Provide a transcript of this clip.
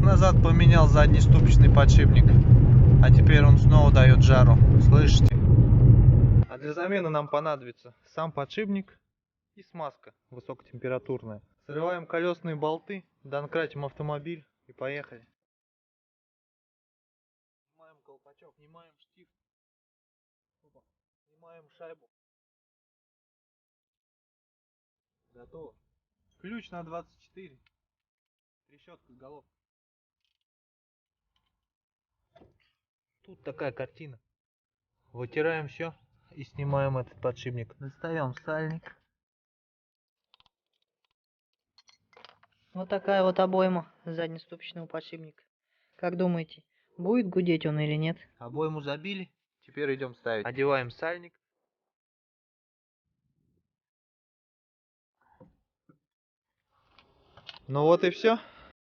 назад поменял задний ступичный подшипник, а теперь он снова дает жару. Слышите? А для замены нам понадобится сам подшипник и смазка высокотемпературная. Срываем колесные болты, донкратим автомобиль и поехали. Снимаем колпачок, снимаем штифт, снимаем шайбу. Готово. Ключ на 24. Трещотка, головка. Тут такая картина. Вытираем все и снимаем этот подшипник. Достаем сальник. Вот такая вот обойма заднеступичного подшипника. Как думаете, будет гудеть он или нет? Обойму забили. Теперь идем ставить. Одеваем сальник. Ну вот и все.